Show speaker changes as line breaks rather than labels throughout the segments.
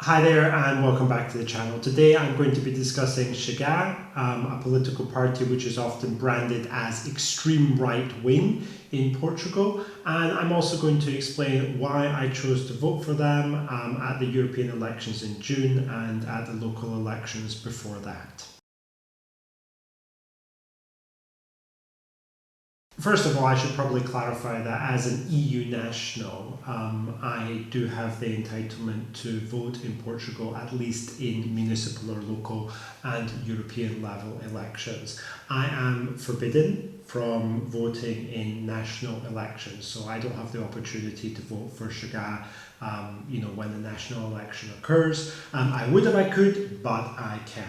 Hi there and welcome back to the channel. Today I'm going to be discussing Chega, a political party which is often branded as extreme right-wing in Portugal, and I'm also going to explain why I chose to vote for them at the European elections in June and at the local elections before that. First of all, I should probably clarify that as an EU national, I do have the entitlement to vote in Portugal, at least in municipal or local and European level elections. I am forbidden from voting in national elections, so I don't have the opportunity to vote for Chega when the national election occurs. I would if I could, but I can't.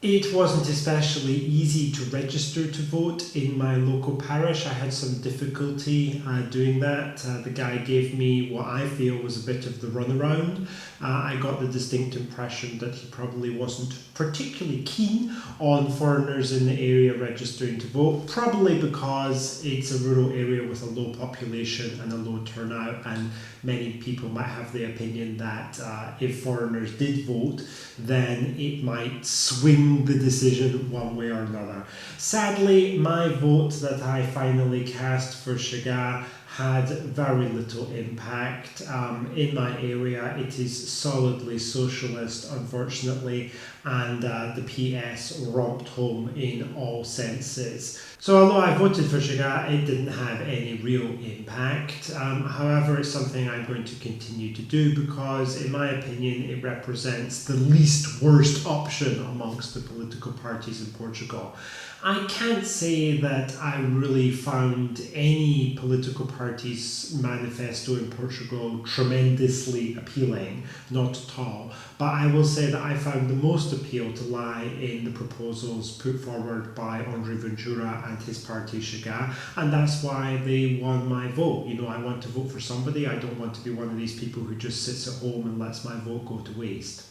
It wasn't especially easy to register to vote in my local parish. I had some difficulty doing that. The guy gave me what I feel was a bit of the runaround. I got the distinct impression that he probably wasn't particularly keen on foreigners in the area registering to vote, probably because it's a rural area with a low population and a low turnout, and many people might have the opinion that if foreigners did vote, then it might swing the decision one way or another. Sadly, my vote that I finally cast for Chega had very little impact. In my area, it is solidly socialist, unfortunately, and the PS romped home in all senses. So although I voted for Chega, it didn't have any real impact. However, it's something I'm going to continue to do because, in my opinion, it represents the least worst option amongst the political parties in Portugal. I can't say that I really found any political party's manifesto in Portugal tremendously appealing, not at all, but I will say that I found the most appeal to lie in the proposals put forward by André Ventura and his party Chega, and that's why they won my vote. I want to vote for somebody. I don't want to be one of these people who just sits at home and lets my vote go to waste.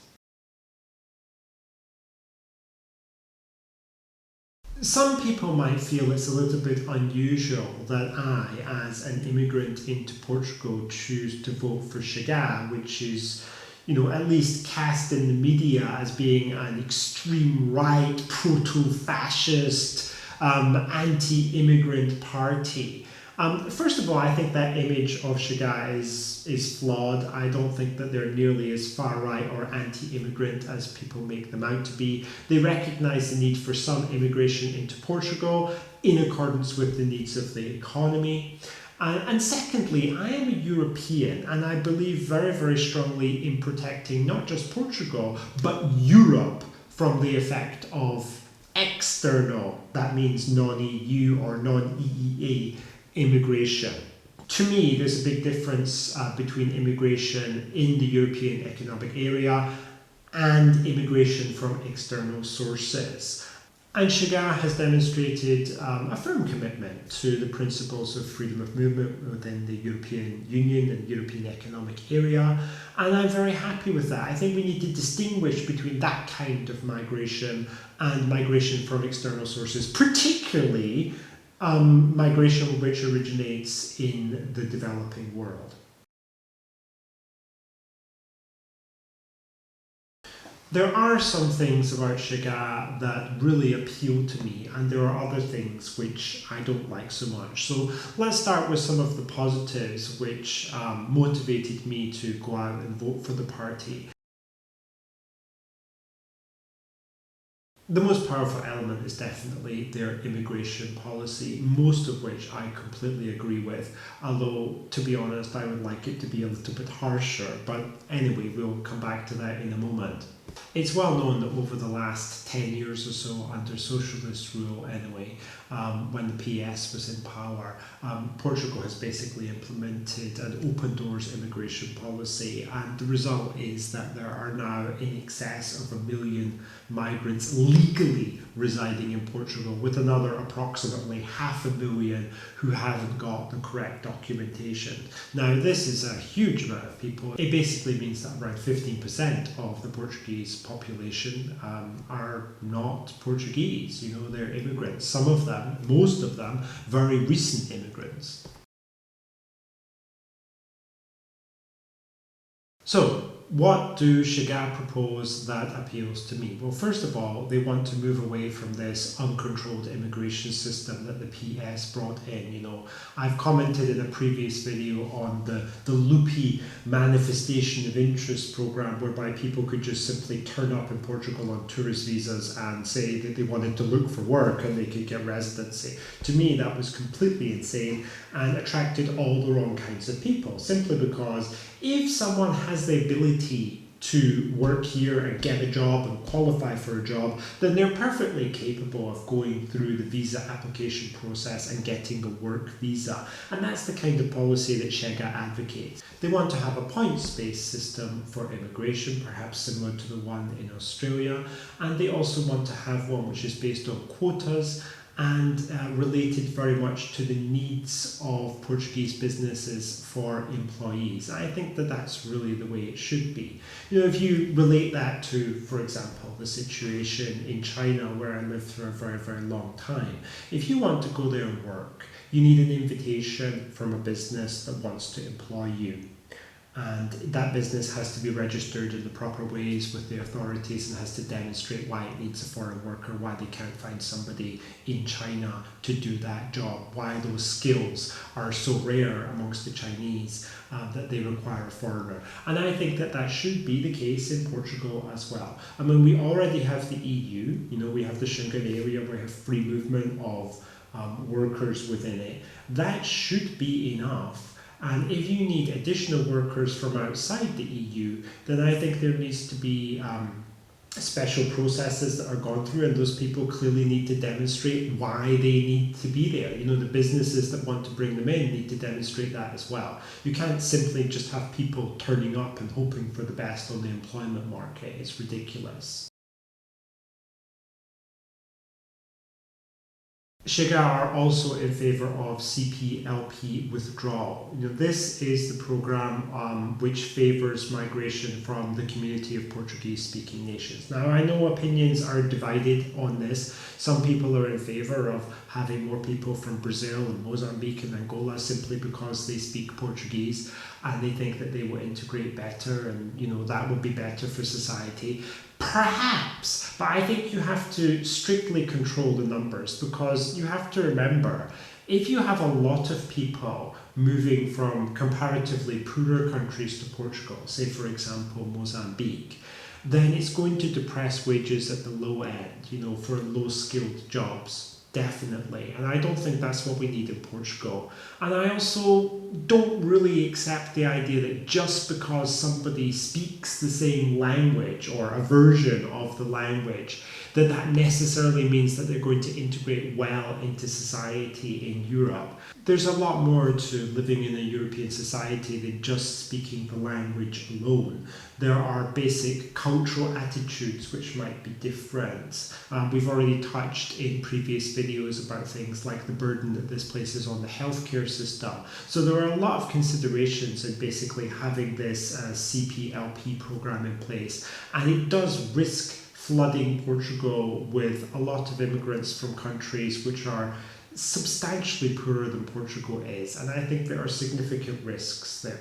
Some people might feel it's a little bit unusual that I, as an immigrant into Portugal, choose to vote for Chega, which is, at least cast in the media as being an extreme right, proto-fascist, anti-immigrant party. First of all, I think that image of Chega is flawed. I don't think that they're nearly as far right or anti-immigrant as people make them out to be. They recognise the need for some immigration into Portugal in accordance with the needs of the economy. And secondly, I am a European and I believe very, very strongly in protecting not just Portugal, but Europe from the effect of external, that means non-EU or non-EEA, immigration. To me, there's a big difference between immigration in the European Economic Area and immigration from external sources. And Chega has demonstrated a firm commitment to the principles of freedom of movement within the European Union and European Economic Area, and I'm very happy with that. I think we need to distinguish between that kind of migration and migration from external sources, particularly migration which originates in the developing world. There are some things about Chega that really appeal to me, and there are other things which I don't like so much. So let's start with some of the positives which motivated me to go out and vote for the party. The most powerful element is definitely their immigration policy, most of which I completely agree with, although, to be honest, I would like it to be a little bit harsher, but anyway, we'll come back to that in a moment. It's well known that over the last 10 years or so, under socialist rule anyway, when the PS was in power, Portugal has basically implemented an open doors immigration policy, and the result is that there are now in excess of 1 million migrants legally residing in Portugal, with another approximately 500,000 who haven't got the correct documentation. Now, this is a huge amount of people. It basically means that around 15% of the Portuguese population are not Portuguese. They're immigrants. Some of them, most of them, very recent immigrants. So, what do Chega propose that appeals to me? Well, first of all, they want to move away from this uncontrolled immigration system that the PS brought in. I've commented in a previous video on the loopy manifestation of interest program whereby people could just simply turn up in Portugal on tourist visas and say that they wanted to look for work and they could get residency. To me, that was completely insane and attracted all the wrong kinds of people, simply because if someone has the ability to work here and get a job and qualify for a job, then they're perfectly capable of going through the visa application process and getting a work visa. And that's the kind of policy that Chega advocates. They want to have a points-based system for immigration, perhaps similar to the one in Australia, and they also want to have one which is based on quotas and related very much to the needs of Portuguese businesses for employees. I think that that's really the way it should be. If you relate that to, for example, the situation in China where I lived for a very, very long time, if you want to go there and work, you need an invitation from a business that wants to employ you. And that business has to be registered in the proper ways with the authorities and has to demonstrate why it needs a foreign worker, why they can't find somebody in China to do that job, why those skills are so rare amongst the Chinese that they require a foreigner. And I think that that should be the case in Portugal as well. I mean, we already have the EU, we have the Schengen area where we have free movement of workers within it. That should be enough. And if you need additional workers from outside the EU, then I think there needs to be special processes that are gone through, and those people clearly need to demonstrate why they need to be there. The businesses that want to bring them in need to demonstrate that as well. You can't simply just have people turning up and hoping for the best on the employment market. It's ridiculous. Chega are also in favour of CPLP withdrawal. This is the programme which favours migration from the community of Portuguese-speaking nations. Now, I know opinions are divided on this. Some people are in favour of having more people from Brazil and Mozambique and Angola simply because they speak Portuguese and they think that they will integrate better and, that would be better for society. Perhaps, but I think you have to strictly control the numbers because you have to remember, if you have a lot of people moving from comparatively poorer countries to Portugal, say for example Mozambique, then it's going to depress wages at the low end, for low-skilled jobs. Definitely, and I don't think that's what we need in Portugal. And I also don't really accept the idea that just because somebody speaks the same language or a version of the language, that necessarily means that they're going to integrate well into society in Europe. There's a lot more to living in a European society than just speaking the language alone. There are basic cultural attitudes which might be different. We've already touched in previous videos about things like the burden that this places on the healthcare system. So there are a lot of considerations in basically having this CPLP program in place, and it does risk flooding Portugal with a lot of immigrants from countries which are substantially poorer than Portugal is, and I think there are significant risks there.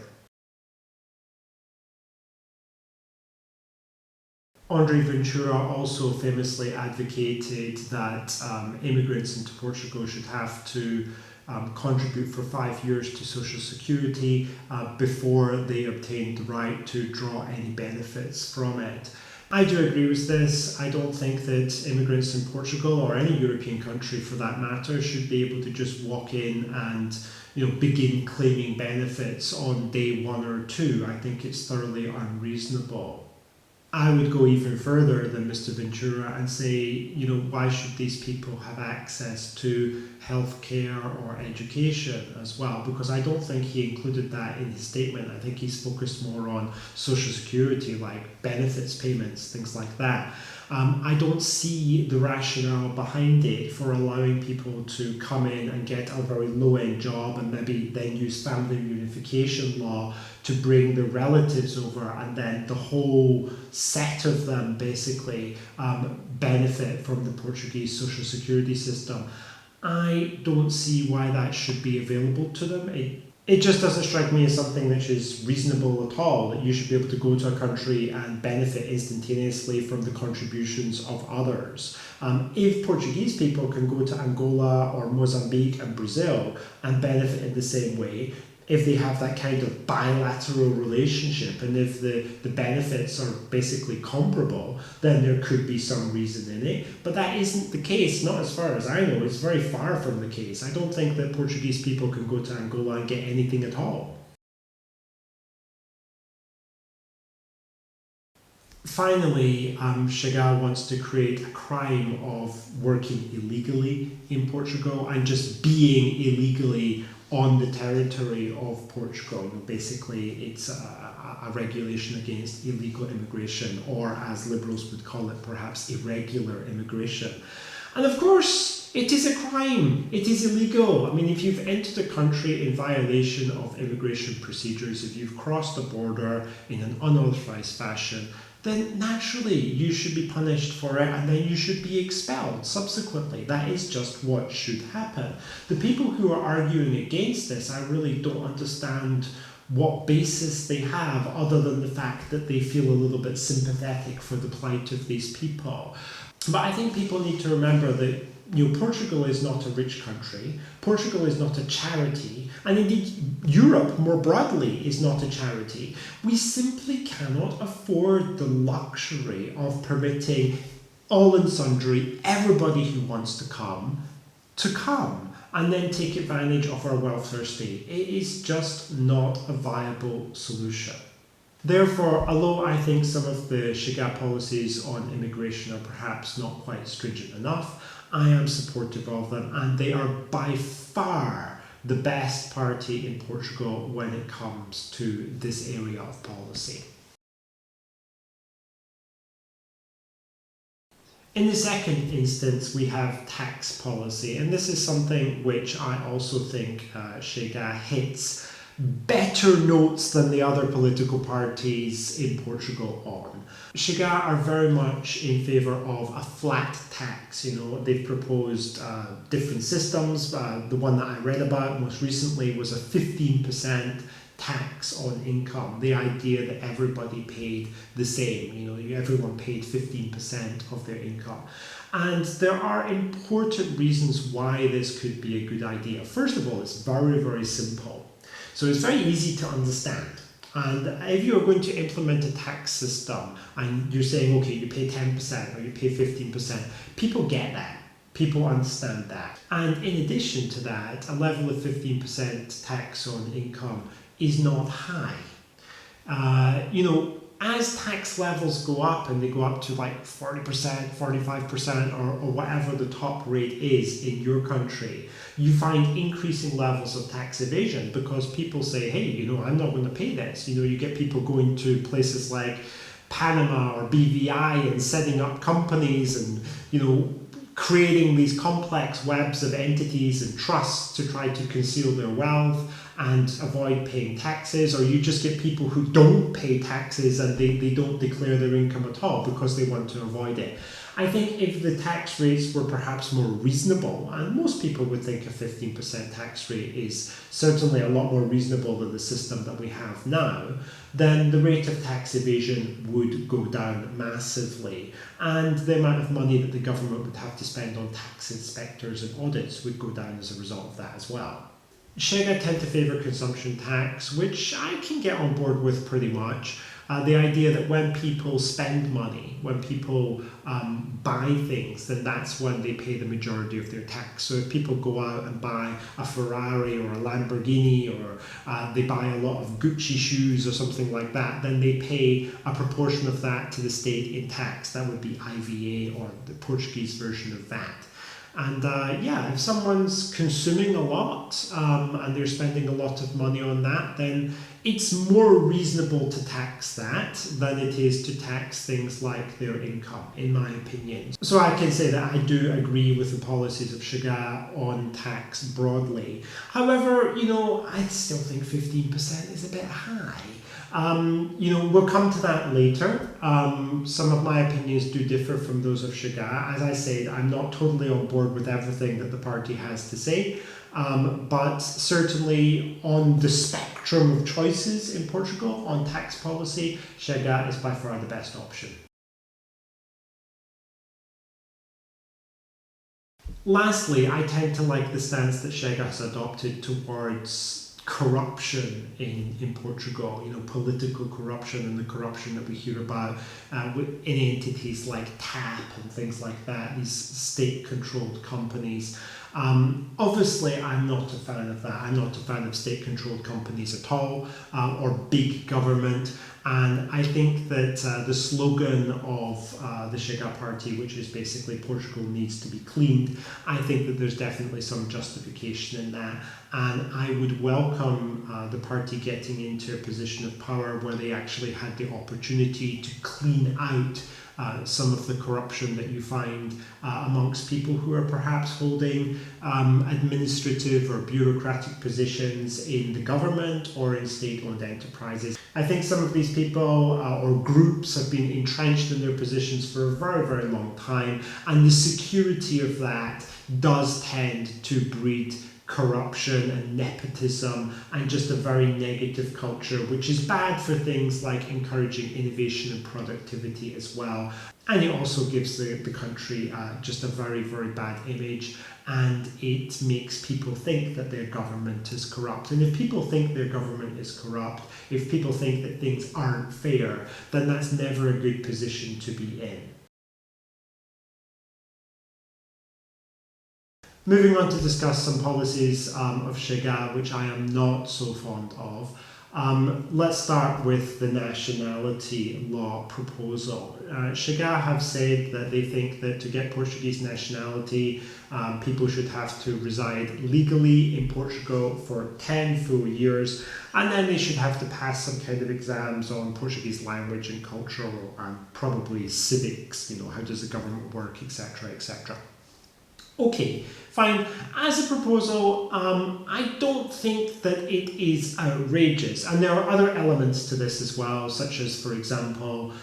André Ventura also famously advocated that immigrants into Portugal should have to contribute for 5 years to Social Security before they obtain the right to draw any benefits from it. I do agree with this. I don't think that immigrants in Portugal or any European country for that matter should be able to just walk in and begin claiming benefits on day 1 or 2. I think it's thoroughly unreasonable. I would go even further than Mr. Ventura and say, why should these people have access to healthcare or education as well? Because I don't think he included that in his statement. I think he's focused more on social security, like benefits payments, things like that. I don't see the rationale behind it for allowing people to come in and get a very low-end job and maybe then use family reunification law to bring their relatives over, and then the whole set of them basically benefit from the Portuguese social security system. I don't see why that should be available to them. It just doesn't strike me as something which is reasonable at all, that you should be able to go to a country and benefit instantaneously from the contributions of others. If Portuguese people can go to Angola or Mozambique and Brazil and benefit in the same way, if they have that kind of bilateral relationship and if the benefits are basically comparable, then there could be some reason in it. But that isn't the case, not as far as I know. It's very far from the case. I don't think that Portuguese people can go to Angola and get anything at all. Finally, Chega wants to create a crime of working illegally in Portugal and just being illegally on the territory of Portugal. Basically, it's a regulation against illegal immigration, or as liberals would call it, perhaps irregular immigration. And of course, it is a crime. It is illegal. I mean, if you've entered a country in violation of immigration procedures, if you've crossed the border in an unauthorized fashion, then naturally you should be punished for it and then you should be expelled subsequently. That is just what should happen. The people who are arguing against this, I really don't understand what basis they have other than the fact that they feel a little bit sympathetic for the plight of these people. But I think people need to remember that Portugal is not a rich country, Portugal is not a charity, and indeed Europe more broadly is not a charity. We simply cannot afford the luxury of permitting all and sundry, everybody who wants to come and then take advantage of our welfare state. It is just not a viable solution. Therefore, although I think some of the Chega policies on immigration are perhaps not quite stringent enough, I am supportive of them, and they are by far the best party in Portugal when it comes to this area of policy. In the second instance, we have tax policy, and this is something which I also think Chega hits better notes than the other political parties in Portugal on. Chega are very much in favour of a flat tax. They've proposed different systems. The one that I read about most recently was a 15% tax on income. The idea that everybody paid the same. Everyone paid 15% of their income. And there are important reasons why this could be a good idea. First of all, it's very, very simple. So it's very easy to understand. And if you're going to implement a tax system and you're saying, okay, you pay 10% or you pay 15%, people get that. People understand that. And in addition to that, a level of 15% tax on income is not high. As tax levels go up and they go up to like 40%, 45% or whatever the top rate is in your country, you find increasing levels of tax evasion because people say, hey, I'm not going to pay this. You get people going to places like Panama or BVI and setting up companies and, creating these complex webs of entities and trusts to try to conceal their wealth and avoid paying taxes, or you just get people who don't pay taxes and they don't declare their income at all because they want to avoid it. I think if the tax rates were perhaps more reasonable, and most people would think a 15% tax rate is certainly a lot more reasonable than the system that we have now, then the rate of tax evasion would go down massively, and the amount of money that the government would have to spend on tax inspectors and audits would go down as a result of that as well. Chega tend to favour consumption tax, which I can get on board with pretty much. The idea that when people spend money, when people buy things, then that's when they pay the majority of their tax. So if people go out and buy a Ferrari or a Lamborghini, or they buy a lot of Gucci shoes or something like that, then they pay a proportion of that to the state in tax. That would be IVA, or the Portuguese version of VAT. And if someone's consuming a lot and they're spending a lot of money on that, then it's more reasonable to tax that than it is to tax things like their income, in my opinion. So I can say that I do agree with the policies of Chega on tax broadly. However, I still think 15% is a bit high. We'll come to that later. Some of my opinions do differ from those of Chega. As I said, I'm not totally on board with everything that the party has to say. but certainly on the spectrum of choices in Portugal on tax policy, Chega is by far the best option. Lastly, I tend to like the stance that Chega has adopted towards corruption in Portugal, political corruption and the corruption that we hear about in entities like TAP and things like that, these state-controlled companies. Obviously, I'm not a fan of that. I'm not a fan of state-controlled companies at all, or big government. And I think that the slogan of the Chega party, which is basically Portugal needs to be cleaned, I think that there's definitely some justification in that. And I would welcome the party getting into a position of power where they actually had the opportunity to clean out some of the corruption that you find amongst people who are perhaps holding administrative or bureaucratic positions in the government or in state-owned enterprises. I think some of these people or groups have been entrenched in their positions for a very, very long time, and the security of that does tend to breed corruption and nepotism and just a very negative culture, which is bad for things like encouraging innovation and productivity as well. And it also gives the country just a very, very bad image, and it makes people think that their government is corrupt. And if people think their government is corrupt, if people think that things aren't fair, then that's never a good position to be in. Moving on to discuss some policies of Chega, which I am not so fond of. Let's start with the Nationality Law proposal. Chega have said that they think that to get Portuguese nationality, people should have to reside legally in Portugal for 10 full years, and then they should have to pass some kind of exams on Portuguese language and culture, and probably civics, how does the government work, etc., etc. Okay, fine. As a proposal, I don't think that it is outrageous. And there are other elements to this as well, such as, for example,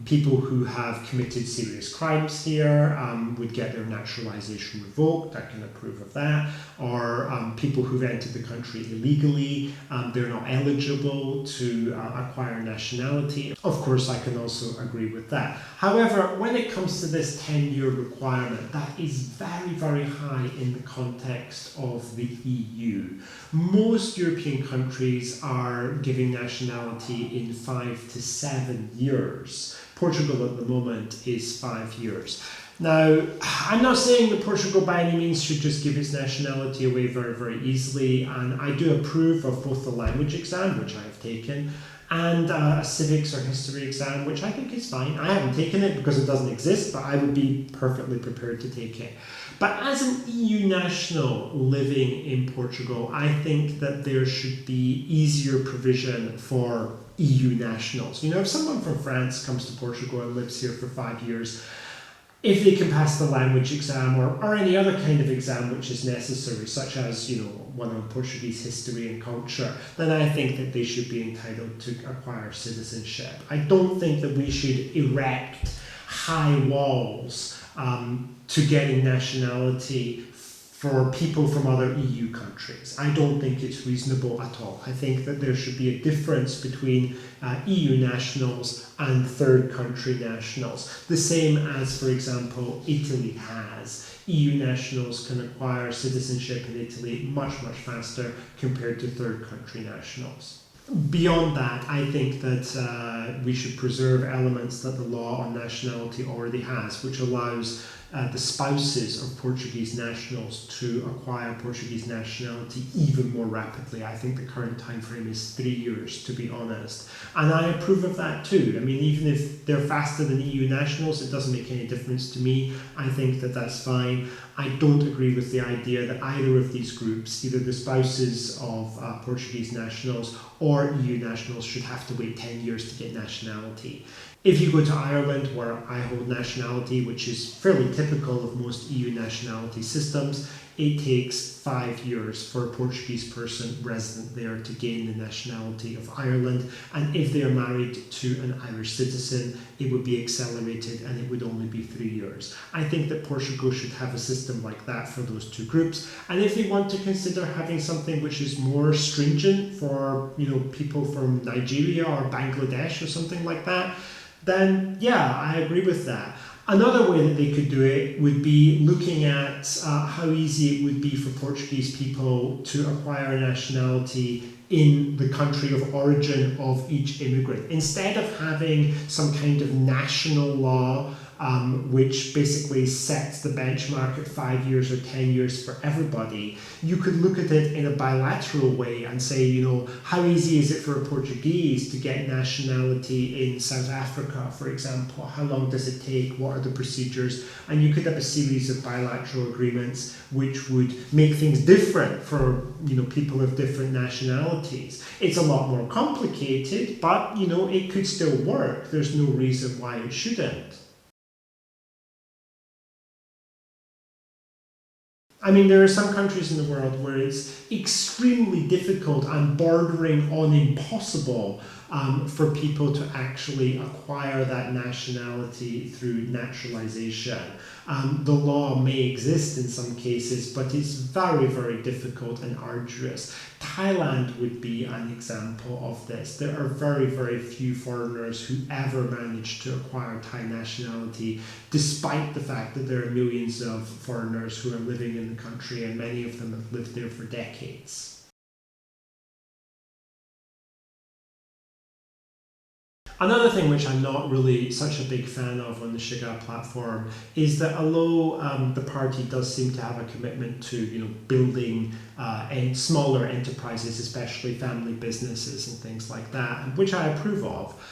people who have committed serious crimes here would get their naturalization revoked. I can approve of that. Or people who've entered the country illegally, they're not eligible to acquire nationality. Of course, I can also agree with that. However, when it comes to this 10-year requirement, that is very, very high in the context of the EU. Most European countries are giving nationality in 5 to 7 years. Portugal at the moment is 5 years. Now, I'm not saying that Portugal by any means should just give its nationality away very, very easily, and I do approve of both the language exam, which I have taken, and a civics or history exam, which I think is fine. I haven't taken it because it doesn't exist, but I would be perfectly prepared to take it. But as an EU national living in Portugal, I think that there should be easier provision for EU nationals. If someone from France comes to Portugal and lives here for 5 years, if they can pass the language exam or any other kind of exam which is necessary, such as one on Portuguese history and culture, then I think that they should be entitled to acquire citizenship. I don't think that we should erect high walls to getting nationality for people from other EU countries. I don't think it's reasonable at all. I think that there should be a difference between EU nationals and third country nationals. The same as, for example, Italy has. EU nationals can acquire citizenship in Italy much, much faster compared to third country nationals. Beyond that, I think that we should preserve elements that the law on nationality already has, which allows the spouses of Portuguese nationals to acquire Portuguese nationality even more rapidly. I think the current time frame is 3 years, to be honest. And I approve of that too. I mean, even if they're faster than EU nationals, it doesn't make any difference to me. I think that that's fine. I don't agree with the idea that either of these groups, either the spouses of Portuguese nationals or EU nationals, should have to wait 10 years to get nationality. If you go to Ireland, where I hold nationality, which is fairly typical of most EU nationality systems. It takes 5 years for a Portuguese person resident there to gain the nationality of Ireland, and if they are married to an Irish citizen, it would be accelerated and it would only be 3 years. I think that Portugal should have a system like that for those two groups, and if they want to consider having something which is more stringent for people from Nigeria or Bangladesh or something like that, then yeah, I agree with that. Another way that they could do it would be looking at how easy it would be for Portuguese people to acquire a nationality in the country of origin of each immigrant. Instead of having some kind of national law which basically sets the benchmark at 5 years or 10 years for everybody, you could look at it in a bilateral way and say, how easy is it for a Portuguese to get nationality in South Africa, for example? How long does it take? What are the procedures? And you could have a series of bilateral agreements which would make things different for people of different nationalities. It's a lot more complicated, but it could still work. There's no reason why it shouldn't. I mean, there are some countries in the world where it's extremely difficult and bordering on impossible for people to actually acquire that nationality through naturalization. The law may exist in some cases, but it's very, very difficult and arduous. Thailand would be an example of this. There are very, very few foreigners who ever manage to acquire Thai nationality, despite the fact that there are millions of foreigners who are living in the country, and many of them have lived there for decades. Another thing which I'm not really such a big fan of on the Chega platform is that although the party does seem to have a commitment to building smaller enterprises, especially family businesses and things like that, which I approve of,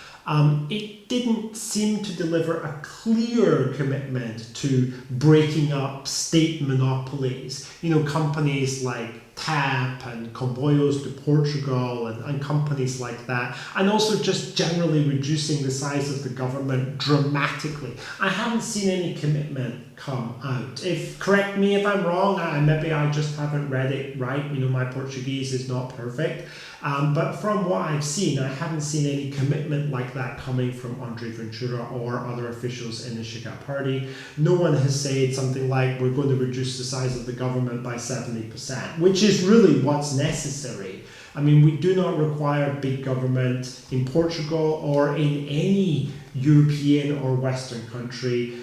it didn't seem to deliver a clear commitment to breaking up state monopolies. Companies like TAP and Comboios to Portugal and companies like that, and also just generally reducing the size of the government dramatically. I haven't seen any commitment come out. Correct me if I'm wrong, maybe I just haven't read it right. My Portuguese is not perfect. But from what I've seen, I haven't seen any commitment like that coming from André Ventura or other officials in the Chega party. No one has said something like, we're going to reduce the size of the government by 70%, which is really what's necessary. I mean, we do not require big government in Portugal or in any European or Western country.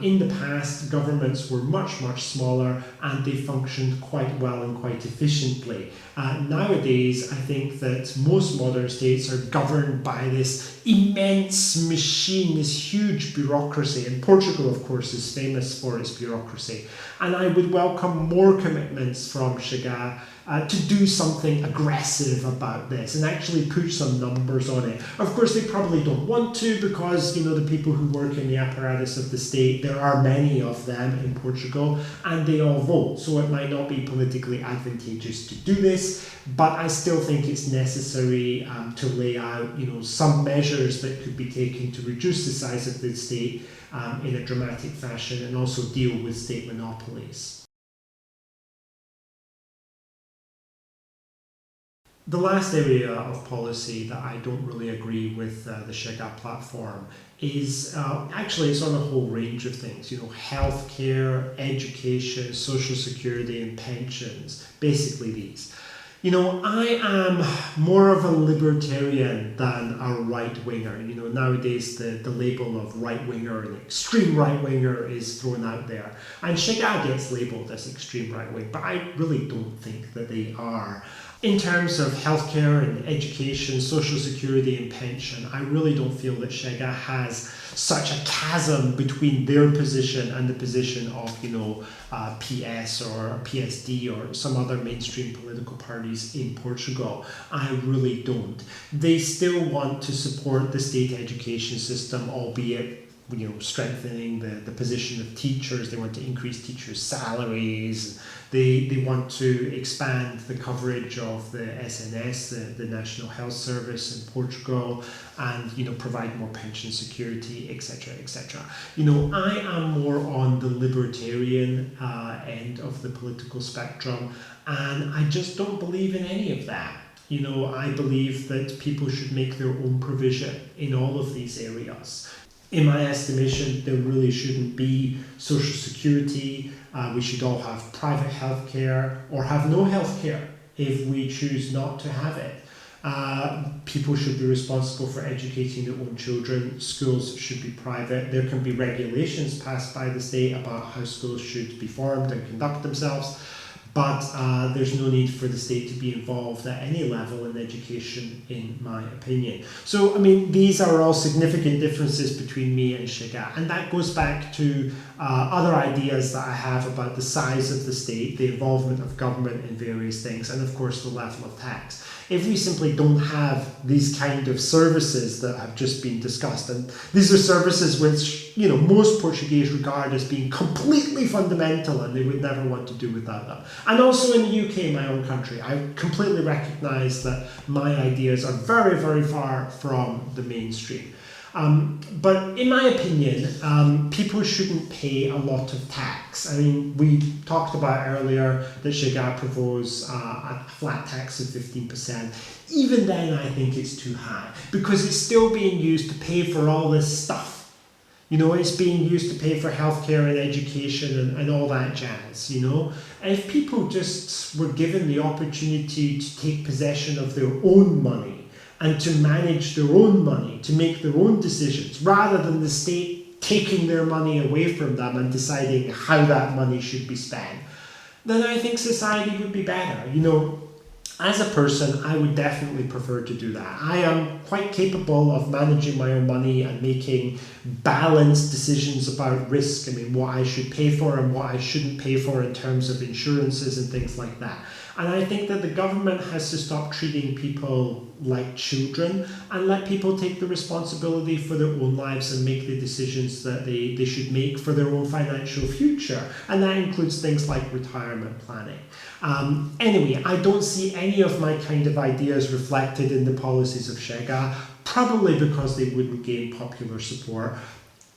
In the past, governments were much, much smaller and they functioned quite well and quite efficiently. Nowadays, I think that most modern states are governed by this immense machine, this huge bureaucracy. And Portugal, of course, is famous for its bureaucracy. And I would welcome more commitments from Chega to do something aggressive about this and actually put some numbers on it. Of course, they probably don't want to because, the people who work in the apparatus of the state, there are many of them in Portugal, and they all vote. So it might not be politically advantageous to do this, but I still think it's necessary to lay out, some measures that could be taken to reduce the size of the state in a dramatic fashion and also deal with state monopolies. The last area of policy that I don't really agree with the Chega platform is actually it's on a whole range of things, healthcare, education, social security and pensions, basically these. I am more of a libertarian than a right-winger. Nowadays the label of right-winger and extreme right-winger is thrown out there. And Chega gets labelled as extreme right-wing, but I really don't think that they are. In terms of healthcare and education, social security and pension, I really don't feel that Chega has such a chasm between their position and the position of, PS or PSD or some other mainstream political parties in Portugal. I really don't. They still want to support the state education system, albeit strengthening the position of teachers. They want to increase teachers' salaries. They want to expand the coverage of the SNS, the National Health Service in Portugal, and provide more pension security, etc., etc. I am more on the libertarian end of the political spectrum, and I just don't believe in any of that. I believe that people should make their own provision in all of these areas. In my estimation, there really shouldn't be social security. We should all have private healthcare or have no healthcare if we choose not to have it. People should be responsible for educating their own children. Schools should be private. There can be regulations passed by the state about how schools should be formed and conduct themselves. But there's no need for the state to be involved at any level in education, in my opinion. So, these are all significant differences between me and Chega, and that goes back to other ideas that I have about the size of the state, the involvement of government in various things, and of course the level of tax. If we simply don't have these kind of services that have just been discussed, and these are services which most Portuguese regard as being completely fundamental and they would never want to do without them. And also in the UK, my own country, I completely recognise that my ideas are very, very far from the mainstream. But in my opinion, people shouldn't pay a lot of tax. We talked about earlier that Chega proposes a flat tax of 15%. Even then, I think it's too high because it's still being used to pay for all this stuff. It's being used to pay for healthcare and education and all that jazz, And if people just were given the opportunity to take possession of their own money and to manage their own money, to make their own decisions, rather than the state taking their money away from them and deciding how that money should be spent, then I think society would be better. As a person, I would definitely prefer to do that. I am quite capable of managing my own money and making balanced decisions about risk. What I should pay for and what I shouldn't pay for in terms of insurances and things like that. And I think that the government has to stop treating people like children and let people take the responsibility for their own lives and make the decisions that they should make for their own financial future. And that includes things like retirement planning. Anyway, I don't see any of my kind of ideas reflected in the policies of Chega, probably because they wouldn't gain popular support.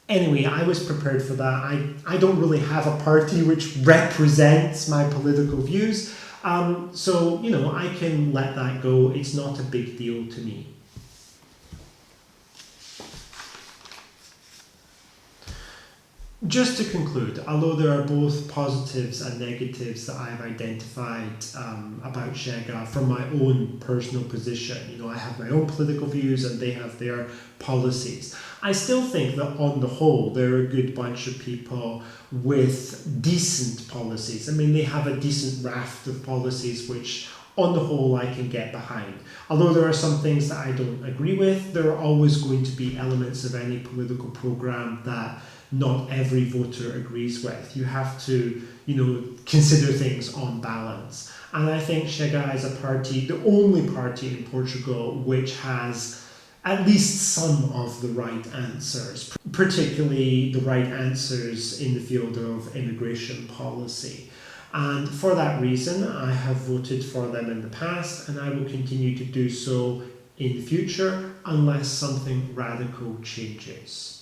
Anyway, I was prepared for that. I don't really have a party which represents my political views. So, I can let that go. It's not a big deal to me. Just to conclude, although there are both positives and negatives that I've identified about Chega from my own personal position, I have my own political views and they have their policies. I still think that on the whole, they're a good bunch of people with decent policies. They have a decent raft of policies which on the whole I can get behind. Although there are some things that I don't agree with, there are always going to be elements of any political programme that not every voter agrees with. You have to, consider things on balance. And I think Chega is a party, the only party in Portugal, which has at least some of the right answers, particularly the right answers in the field of immigration policy. And for that reason, I have voted for them in the past, and I will continue to do so in the future, unless something radical changes.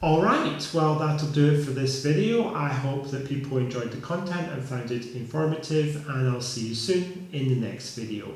Alright, well that'll do it for this video. I hope that people enjoyed the content and found it informative, and I'll see you soon in the next video.